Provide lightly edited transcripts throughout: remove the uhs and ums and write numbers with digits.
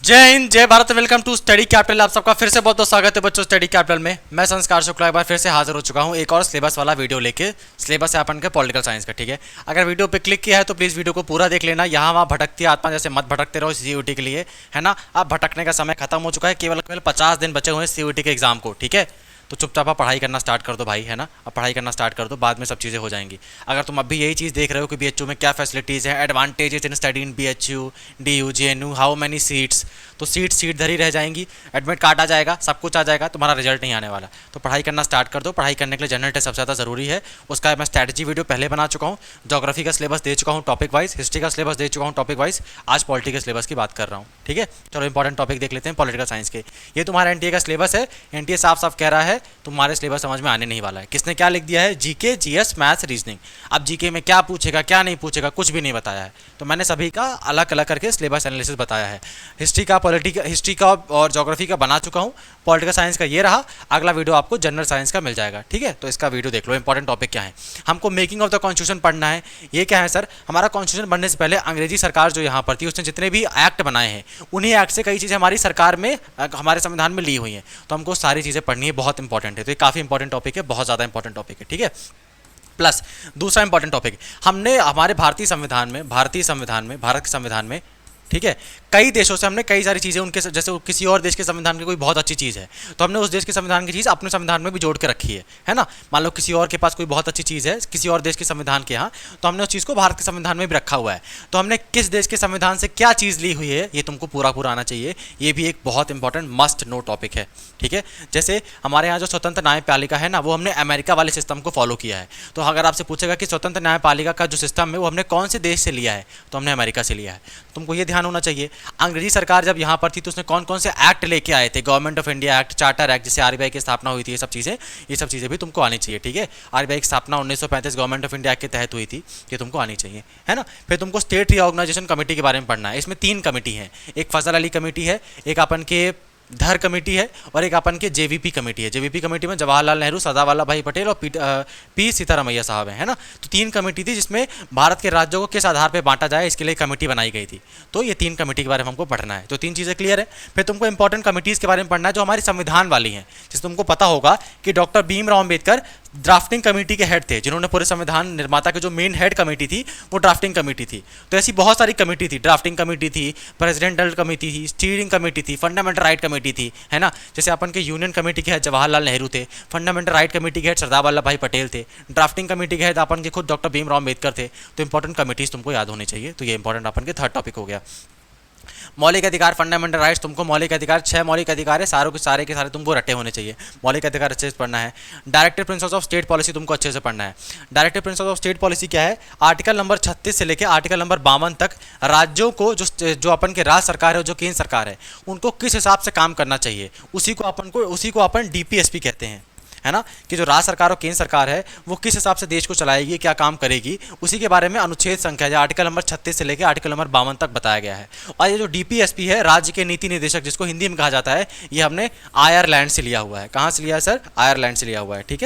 जय Hind, Jai Bharat, welcome to Study Capital. आप सबका फिर से बहुत बहुत स्वागत है बच्चों स्टडी कैपिटल में। मैं संस्कार शुक्ला एक बार फिर से हाजिर हो चुका हूं एक और सिलेबस वाला वीडियो लेके। सिलेबस है अपन के पॉलिटिकल साइंस का, ठीक है। अगर वीडियो पे क्लिक किया है तो प्लीज़ वीडियो को पूरा देख लेना। यहाँ वहाँ भटकती आत्मा जैसे मत भटकते रहो सीयूटी के लिए, है ना। अब भटकने का समय खत्म हो चुका है, केवल 50 दिन बचे हुए हैं सीयूटी के एग्जाम को, ठीक है। तो चुपचाप आप पढ़ाई करना स्टार्ट कर दो भाई, है ना। अब पढ़ाई करना स्टार्ट कर दो, बाद में सब चीज़ें हो जाएंगी। अगर तुम अभी यही चीज़ देख रहे हो कि बीएचयू में क्या फैसिलिटीज़ हैं, advantages in study in BHU, DU, JNU, how many seats, तो सीट धरी रह जाएंगी, एडमिट कार्ड आ जाएगा, सब कुछ आ जाएगा, तुम्हारा रिजल्ट नहीं आने वाला। तो पढ़ाई करना स्टार्ट कर दो। पढ़ाई करने के लिए जनरल टेस्ट सबसे ज़्यादा ज़रूरी है। उसका मैं स्ट्रैटेजी वीडियो पहले बना चुका हूँ। ज्योग्राफी का सिलेबस दे चुका हूँ टॉपिक वाइज, हिस्ट्री का सिलेबस दे चुका हूँ टॉपिक वाइज। आज पॉलिटिकल सिलेबस की बात कर रहा हूँ, ठीक है। चलो इंपॉर्टेंट टॉपिक देख लेते हैं पॉलिटिकल साइंस के। ये तुम्हारा एनटीए का सिलेबस है। एनटीए साफ साफ कह रहा है तुम्हारे सिलेबस समझ में आने नहीं वाला है। किसने क्या लिख दिया है? GK, GS, maths, reasoning. अब जीके में क्या पूछेगा क्या नहीं पूछेगा कुछ भी नहीं बताया है। तो मैंने सभी का अलग अलग करके सिलेबस एनालिसिस बताया है। हिस्ट्री का और ज्योग्राफी का बना चुका हूँ। पॉलिटिकल साइंस का ये रहा। अगला वीडियो आपको जनरल साइंस का मिल जाएगा, ठीक है। तो इसका वीडियो देख लो। इंपॉर्टेंट टॉपिक क्या है, हमको मेकिंग ऑफ द कॉन्स्टिट्यूशन पढ़ना है। ये क्या है सर? हमारा कॉन्स्टिट्यूशन बनने से पहले अंग्रेजी सरकार जो यहाँ पर थी उसने जितने भी एक्ट बनाए हैं उन्हीं एक्ट से कई चीज़ें हमारी सरकार में हमारे संविधान में ली हुई हैं। तो हमको सारी चीज़ें पढ़नी है, बहुत इंपॉर्टेंट है। तो ये काफ़ी इंपॉर्टेंट टॉपिक है, बहुत ज़्यादा इंपॉर्टेंट टॉपिक है, ठीक है। प्लस दूसरा इंपॉर्टेंट टॉपिक, हमने हमारे भारत के संविधान में, ठीक है, कई देशों से हमने कई सारी चीज़ें उनके जैसे किसी और देश के संविधान की कोई बहुत अच्छी चीज़ है तो हमने उस देश के संविधान की चीज़ अपने संविधान में भी जोड़ के रखी है ना। मान लो किसी और के पास कोई बहुत अच्छी चीज़ है किसी और देश के संविधान के यहाँ, तो हमने उस चीज़ को भारत के संविधान में भी रखा हुआ है। तो हमने किस देश के संविधान से क्या चीज़ ली हुई है ये तुमको पूरा आना चाहिए। ये भी एक बहुत इंपॉर्टेंट मस्ट नो टॉपिक है, ठीक है। जैसे हमारे यहाँ जो स्वतंत्र न्यायपालिका है ना, वो हमने अमेरिका वाले सिस्टम को फॉलो किया है। तो अगर आपसे पूछेगा कि स्वतंत्र न्यायपालिका का जो सिस्टम है वो हमने कौन से देश से लिया है, तो हमने अमेरिका से लिया है। तुमको ये ध्यान होना चाहिए। अंग्रेजी सरकार जब यहाँ पर थी तो उसने कौन कौन से एक्ट लेके आए थे? Government of India act, charter act, जिससे आरबीआई की स्थापना हुई थी। ये सब चीज़ें भी तुमको आनी चाहिए, ठीक है। आरबीआई की स्थापना 1935 गवर्नमेंट ऑफ इंडिया एक्ट के तहत हुई थी, ये तुमको आनी चाहिए, है ना। फिर तुमको स्टेट रीऑर्गेनाइजेशन कमेटी के बारे में पढ़ना है। इसमें 3 कमेटी हैं। एक फजल अली कमेटी है, एक अपन के धर कमेटी है और एक अपन के जेवीपी कमेटी है। जेवीपी कमेटी में जवाहरलाल नेहरू, सरदार वल्लभ भाई पटेल और पी सीतारामैया साहब हैं, है ना। तो 3 कमेटी थी जिसमें भारत के राज्यों को किस आधार पर बांटा जाए इसके लिए कमेटी बनाई गई थी। तो ये 3 कमेटी के बारे में हमको पढ़ना है। तो 3 चीज़ें क्लियर है। फिर तुमको इंपॉर्टेंट कमेटीज़ के बारे में पढ़ना है जो हमारी संविधान वाली हैं। जैसे तुमको पता होगा कि doctor Bhimrao Ambedkar drafting committee के हेड थे, जिन्होंने पूरे संविधान निर्माता के जो मेन हेड कमेटी थी वो ड्राफ्टिंग कमेटी थी। तो ऐसी बहुत सारी कमेटी थी, ड्राफ्टिंग कमेटी थी, प्रेसिडेंटल कमेटी थी, स्टीयरिंग कमेटी थी, फंडामेंटल राइट कमेटी थी, है ना। जैसे अपन के यूनियन कमेटी के हेड जवाहरलाल नेहरू थे, फंडामेंटल राइट कमेटी के हेड सरदार वल्लभ भाई पटेल थे, ड्राफ्टिंग कमेटी के हेड अपन के खुद डॉक्टर भीमराव अम्बेडकर थे। तो इंपॉर्टेंट कमेटीज तुमको याद होनी चाहिए। तो ये इंपॉर्टेंट अपन के 3rd टॉपिक हो गया। मौलिक अधिकार, फंडामेंटल राइट्स, तुमको मौलिक अधिकार 6 मौलिक अधिकार है, सारे के सारे तुमको रटे होने चाहिए। मौलिक अधिकार अच्छे से पढ़ना है। Directive principles of state policy तुमको अच्छे से पढ़ना है। Directive principles of state policy क्या है? आर्टिकल नंबर 36 से लेकर आर्टिकल नंबर 52 तक राज्यों को जो अपन के राज्य सरकार है, जो केंद्र सरकार है, उनको किस हिसाब से काम करना चाहिए, उसी को अपन डीपीएसपी कहते हैं, है ना। कि जो राज्य सरकार और केंद्र सरकार है वो किस हिसाब से देश को चलाएगी, क्या काम करेगी, उसी के बारे में अनुच्छेद संख्या जो आर्टिकल नंबर 36 से लेकर आर्टिकल नंबर 52 तक बताया गया है। और ये जो डीपीएसपी है, राज्य के नीति निर्देशक, जिसको हिंदी में कहा जाता है, ये हमने आयरलैंड से लिया हुआ है। कहाँ से लिया है सर? आयरलैंड से लिया हुआ है, ठीक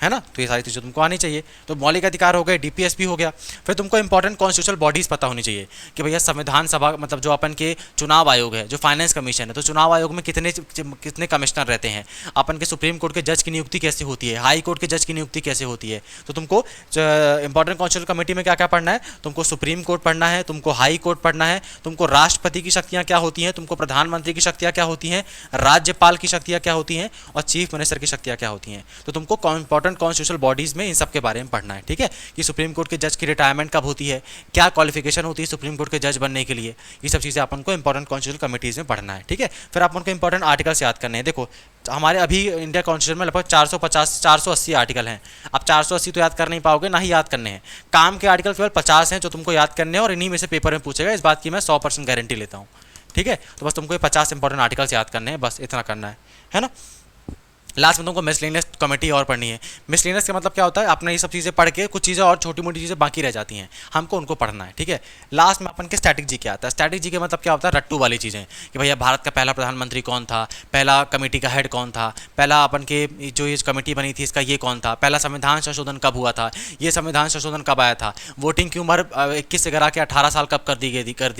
है ना। तो ये सारी चीज़ें तुमको आनी चाहिए। तो मौलिक अधिकार हो गए, डीपीएसपी हो गया। फिर तुमको इंपॉर्टेंट कॉन्स्टिट्यूशनल बॉडीज पता होनी चाहिए कि भैया संविधान सभा मतलब जो अपन के चुनाव आयोग है, जो फाइनेंस कमीशन है, तो चुनाव आयोग में कितने कमिश्नर रहते हैं, अपन के सुप्रीम कोर्ट के जज की नियुक्ति कैसे होती है, हाई कोर्ट के जज की नियुक्ति कैसे होती है। तो तुमको इंपॉर्टेंट कॉन्स्टिट्यूशनल कमेटी में क्या क्या पढ़ना है? तुमको सुप्रीम कोर्ट पढ़ना है, तुमको हाई कोर्ट पढ़ना है, तुमको राष्ट्रपति की शक्तियाँ क्या होती हैं, तुमको प्रधानमंत्री की शक्तियाँ क्या होती हैं, राज्यपाल की शक्तियाँ क्या होती हैं और चीफ मिनिस्टर की शक्तियाँ क्या होती हैं। तो तुमको इंपॉर्टेंट कॉन्स्टिट्यूशनल बॉडीज में इन सब के बारे में पढ़ना है, ठीक है। कि सुप्रीम कोर्ट के जज की रिटायरमेंट कब होती है, क्या क्वालिफिकेशन होती है सुप्रीम कोर्ट के जज बनने के लिए, ये सब चीज़ें अपन को इंपॉर्टेंट कॉन्स्टिट्यूशनल कमिटीज में पढ़ना है, ठीक है। फिर अपन को इंपॉर्टेंट आर्टिकल्स याद करने हैं। देखो हमारे अभी इंडिया कॉन्स्टिट्यूशन में लगभग 480 आर्टिकल हैं। अब 480 तो याद कर नहीं पाओगे, ना ही याद करने हैं। काम के आर्टिकल केवल 50 हैं जो तुमको याद करने हैं और इन्हीं में से पेपर में पूछेगा, इस बात की मैं 100% गारंटी लेता हूँ, ठीक है। तो बस तुमको ये 50 इंपॉर्टेंट आर्टिकल्स याद करने हैं, बस इतना करना है ना। लास्ट में तुमको मिसलेनियस कमेटी और पढ़नी है। मिसलेनियस का मतलब क्या होता है, आपने ये सब चीज़ें पढ़ के कुछ चीज़ें और छोटी मोटी चीज़ें बाकी रह जाती हैं, हमको उनको पढ़ना है, ठीक है। लास्ट में अपन के स्टैटिक जी के आता है। स्टैटिक जी के मतलब क्या होता है, रट्टू वाली चीज़ें कि भैया भारत का पहला प्रधानमंत्री कौन था, पहला कमेटी का हेड कौन था, पहला अपन के जो ये कमेटी बनी थी इसका ये कौन था, पहला संविधान संशोधन कब हुआ था, ये संविधान संशोधन कब आया था, वोटिंग की उम्र 21 से करा के 18 साल कब कर दी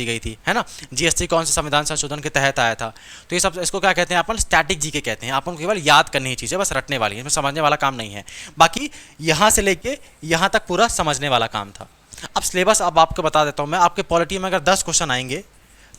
गई थी, है ना, जीएसटी कौन से संविधान संशोधन के तहत आया था। तो ये सब इसको क्या कहते हैं, अपन स्टैटिक जी के कहते हैं। आपको केवल याद करनी ही चीज़ है, बस रटने वाली है, इसमें समझने वाला काम नहीं है। बाकी यहाँ से लेके यहाँ तक पूरा समझने वाला काम था। अब सिलेबस अब आपको बता देता हूँ मैं। आपके पॉलिटी में अगर 10 क्वेश्चन आएंगे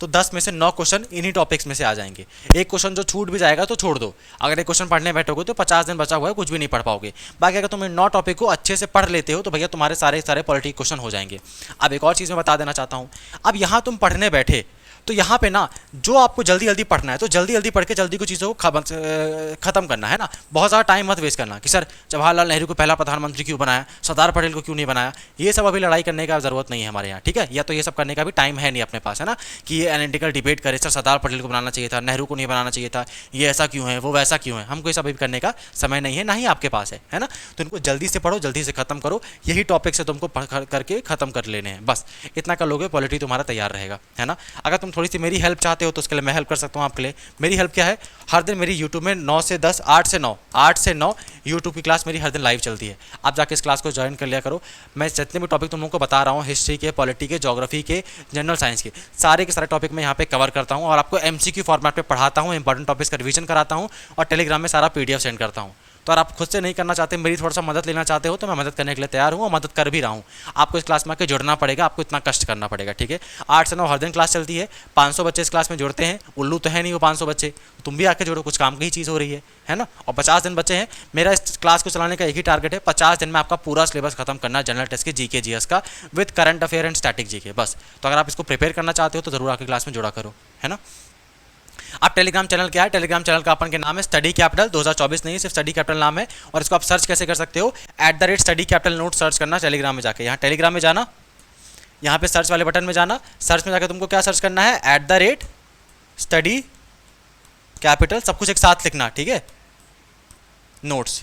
तो 10 में से 9 क्वेश्चन इन्हीं टॉपिक्स में से आ जाएंगे। एक क्वेश्चन जो छूट भी जाएगा तो छोड़ दो, अगर एक क्वेश्चन पढ़ने बैठोगे तो 50 दिन बचा हुआ है, कुछ भी नहीं पढ़ पाओगे। बाकी अगर तुम इन 9 टॉपिक को अच्छे से पढ़ लेते हो तो भैया तुम्हारे सारे सारे पॉलिटी क्वेश्चन हो जाएंगे। अब एक और चीज़ मैं बता देना चाहता हूँ, अब यहाँ तुम पढ़ने बैठे तो यहाँ पे ना जो आपको जल्दी जल्दी पढ़ना है तो जल्दी जल्दी पढ़ के जल्दी कुछ चीज़ों को खत्म करना है ना। बहुत ज़्यादा टाइम मत वेस्ट करना कि सर जवाहरलाल नेहरू को पहला प्रधानमंत्री क्यों बनाया, सरदार पटेल को क्यों नहीं बनाया। ये सब अभी लड़ाई करने का ज़रूरत नहीं है हमारे यहाँ, ठीक है। या तो ये सब करने का भी टाइम है नहीं अपने पास, है ना, कि ये एनालिटिकल डिबेट करे सर सरदार पटेल को बनाना चाहिए था, नेहरू को नहीं बनाना चाहिए था, ये ऐसा क्यों है, वो वैसा क्यों है। हमको ये सब अभी करने का समय नहीं है, ना ही आपके पास है ना। तो इनको जल्दी से पढ़ो, जल्दी से खत्म करो, यही टॉपिक से तुमको पढ़ करके खत्म कर लेने हैं, बस इतना कर लोगे, पॉलिटी तुम्हारा तैयार रहेगा, है ना। अगर तुम थोड़ी सी मेरी हेल्प चाहते हो तो उसके लिए मैं हेल्प कर सकता हूँ आपके लिए। मेरी हेल्प क्या है, हर दिन मेरी यूट्यूब में 9 से 10, 8 से 9 यूट्यूब की क्लास मेरी हर दिन लाइव चलती है। आप जाके इस क्लास को ज्वाइन कर लिया करो। मैं जितने भी टॉपिक तुम लोगों को बता रहा हूँ, हिस्ट्री के, पॉलिटी के, ज्योग्राफी के, जनरल साइंस के सारे टॉपिक मैं यहाँ पे कवर करता हूँ और आपको एमसीक्यू फॉर्मेट पे पढ़ाता हूँ, इंपॉर्टेंट टॉपिक्स का रिवीजन कराता हूँ और टेलीग्राम में सारा पीडीएफ सेंड करता हूँ। तो अगर आप खुद से नहीं करना चाहते, मेरी थोड़ा सा मदद लेना चाहते हो तो मैं मदद करने के लिए तैयार हूँ और मदद कर भी रहा हूँ। आपको इस क्लास में आके जुड़ना पड़ेगा, आपको इतना कष्ट करना पड़ेगा, ठीक है। 8 से 9 हर दिन क्लास चलती है, 500 बच्चे इस क्लास में जुड़ते हैं। उल्लू तो है नहीं वो 500 बच्चे, तुम भी आके जुड़ो, कुछ काम की ही चीज़ हो रही है ना। और 50 दिन बच्चे हैं। मेरा इस क्लास को चलाने का एक ही टारगेट है, 50 दिन में आपका पूरा सिलेबस खत्म करना है, जनरल टेस्ट के जीके जीएस का with current affair and static GK, बस। तो अगर आप इसको प्रिपेयर करना चाहते हो तो जरूर आके क्लास में जुड़ा करो, है ना। अब टेलीग्राम चैनल क्या है, टेलीग्राम चैनल का अपन के नाम है स्टडी कैपिटल 2024, नहीं सिर्फ स्टडी कैपिटल नाम है। और इसको आप सर्च कैसे कर सकते हो, @स्टडी कैपिटल नोट सर्च करना टेलीग्राम में जाके। यहाँ टेलीग्राम में जाना, यहाँ पे सर्च वाले बटन में जाना, सर्च में जाकर तुमको क्या सर्च करना है, @स्टडी कैपिटल, सब कुछ एक साथ लिखना, ठीक है, नोट्स।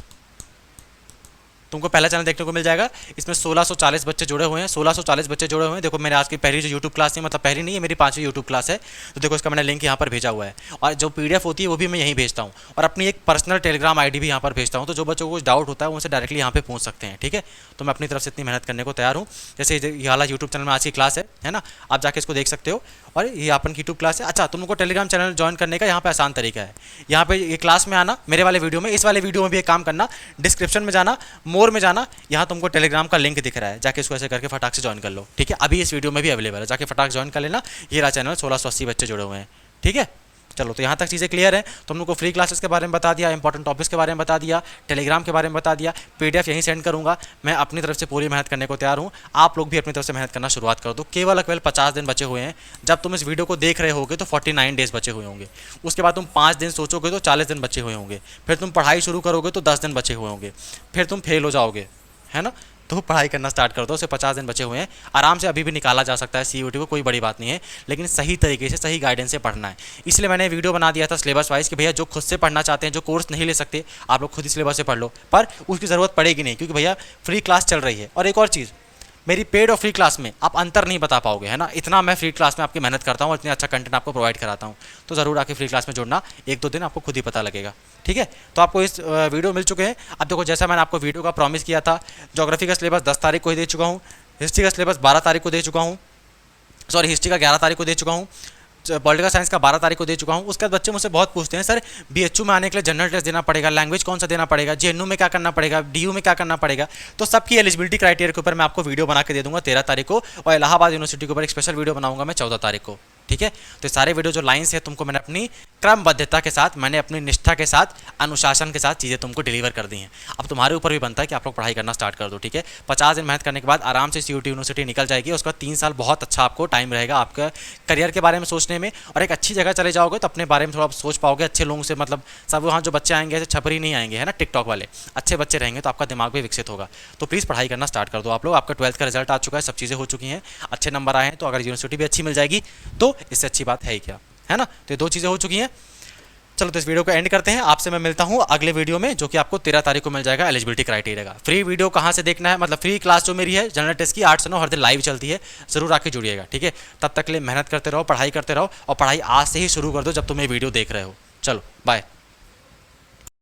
तुमको पहला चैनल देखने को मिल जाएगा। इसमें 1640 बच्चे जुड़े हुए हैं, 1640 बच्चे जुड़े हुए हैं। देखो मेरे आज की पहली जो यूट्यूब क्लास नहीं, मतलब पहली नहीं है, मेरी 5वीं यूट्यूब क्लास है। तो देखो इसका मैंने लिंक यहाँ पर भेजा हुआ है और जो पीडीएफ होती है वो भी मैं यहीं भेजता हूँ और अपनी एक पर्सनल टेलीग्राम आईडी भी यहाँ पर भेजता हूँ। तो जो बच्चों को कुछ डाउट होता है उनसे डायरेक्टली यहाँ पे पूछ सकते हैं, ठीक है। तो मैं अपनी तरफ से इतनी मेहनत करने को तैयार हूँ। जैसे ये वाला यूट्यूब चैनल में आज की क्लास है ना, आप जाके इसको देख सकते हो और ये अपन की यूट्यूब क्लास है। अच्छा, तुमको टेलीग्राम चैनल ज्वाइन करने का यहाँ पे आसान तरीका है, यहाँ पे ये क्लास में आना, मेरे वाले वीडियो में, इस वाले वीडियो में भी एक काम करना, डिस्क्रिप्शन में जाना, मोर में जाना, यहाँ तुमको टेलीग्राम का लिंक दिख रहा है, जाके इसको ऐसे करके फटाक से ज्वाइन कर लो, ठीक है। अभी इस वीडियो में भी अवेलेबल है, जाके फटाक ज्वाइन कर लेना। ये रहा चैनल, 1680 बच्चे जुड़े हुए हैं, ठीक है। चलो, तो यहाँ तक चीज़ें क्लियर है। तो हम लोग को फ्री क्लासेस के बारे में बता दिया, इंपॉर्टेंट टॉपिक्स के बारे में बता दिया, टेलीग्राम के बारे में बता दिया, पीडीएफ यहीं सेंड करूँगा। मैं अपनी तरफ से पूरी मेहनत करने को तैयार हूँ, आप लोग भी अपनी तरफ से मेहनत करना शुरुआत कर दो। केवल 50 दिन बचे हुए हैं। जब तुम इस वीडियो को देख रहे होगे तो 49 डेज बचे हुए होंगे। उसके बाद तुम 5 दिन सोचोगे तो 40 दिन बचे हुए होंगे। फिर तुम पढ़ाई शुरू करोगे तो 10 दिन बचे हुए होंगे। फिर तुम फेल हो जाओगे, है ना। तो पढ़ाई करना स्टार्ट कर दो। उसे 50 दिन बचे हुए हैं, आराम से अभी भी निकाला जा सकता है सीयूटी को, कोई बड़ी बात नहीं है, लेकिन सही तरीके से सही गाइडेंस से पढ़ना है। इसलिए मैंने वीडियो बना दिया था सिलेबस वाइज कि भैया जो खुद से पढ़ना चाहते हैं, जो कोर्स नहीं ले सकते, आप लोग खुद ही सिलेबस से पढ़ लो, पर उसकी ज़रूरत पड़ेगी नहीं, क्योंकि भैया फ्री क्लास चल रही है। और एक और चीज़, मेरी पेड और फ्री क्लास में आप अंतर नहीं बता पाओगे, है ना। इतना मैं फ्री क्लास में आपकी मेहनत करता हूँ, इतना अच्छा कंटेंट आपको प्रोवाइड कराता हूँ। तो ज़रूर आके फ्री क्लास में जुड़ना, 1-2 दिन आपको खुद ही पता लगेगा, ठीक है। तो आपको इस वीडियो मिल चुके हैं। अब देखो, जैसा मैंने आपको वीडियो का प्रॉमिस किया था, ज्योग्राफी का सिलेबस 10 तारीख को ही दे चुका हूँ, हिस्ट्री का सिलेबस 12 तारीख को दे चुका हूँ, सॉरी हिस्ट्री का 11 तारीख को दे चुका हूँ, पॉलिटिकल साइंस का 12 तारीख को दे चुका हूँ। उसके बाद बच्चे मुझसे बहुत पूछते हैं, सर बीएचयू में आने के लिए जनरल टेस्ट देना पड़ेगा, लैंग्वेज कौन सा देना पड़ेगा, जेएनयू में क्या करना पड़ेगा, डीयू में क्या करना पड़ेगा। तो सबकी एलिजिबिलिटी क्राइटेरिया के ऊपर मैं आपको वीडियो बना के दे दूंगा 13 तारीख को, और इलाहाबाद यूनिवर्सिटी के ऊपर एक स्पेशल वीडियो बनाऊंगा मैं 14 तारीख को, ठीक है। तो सारे वीडियो जो लाइन्स है, तुमको मैंने अपनी क्रमबद्धता के साथ, मैंने अपनी निष्ठा के साथ, अनुशासन के साथ चीज़ें तुमको डिलीवर कर दी हैं। अब तुम्हारे ऊपर भी बनता है कि आप लोग पढ़ाई करना स्टार्ट कर दो, ठीक है। 50 दिन मेहनत करने के बाद आराम से सीयूटी यूनिवर्सिटी निकल जाएगी। उसका 3 साल बहुत अच्छा आपको टाइम रहेगा आपका करियर के बारे में सोचने में, और एक अच्छी जगह चले जाओगे तो अपने बारे में थोड़ा सोच पाओगे, अच्छे लोगों से, मतलब सब वहाँ जो बच्चे आएंगे ऐसे छपरी नहीं आएंगे, है ना, टिकटॉक वाले अच्छे बच्चे रहेंगे, तो आपका दिमाग भी विकसित होगा। तो प्लीज़ पढ़ाई करना स्टार्ट कर दो आप लोग। आपका 12th का रिजल्ट आ चुका है, सब चीज़ें हो चुकी हैं, अच्छे नंबर आए हैं, तो अगर यूनिवर्सिटी भी अच्छी मिल जाएगी तो इससे अच्छी बात है ही क्या, है ना। तो ये 2 चीज़ें हो चुकी हैं। चलो तो इस वीडियो को एंड करते हैं। आपसे मैं मिलता हूँ अगले वीडियो में, जो कि आपको 13 तारीख को मिल जाएगा एलिजिबिलिटी क्राइटेरिया का। फ्री वीडियो कहाँ से देखना है, मतलब फ्री क्लास जो मेरी है जनरल टेस्ट की 8 से 9 हर दिन लाइव चलती है, जरूर आके जुड़िएगा, ठीक है। तब तक के लिए मेहनत करते रहो, पढ़ाई करते रहो, और पढ़ाई आज से ही शुरू कर दो जब तुम ये वीडियो देख रहे हो। चलो बाय।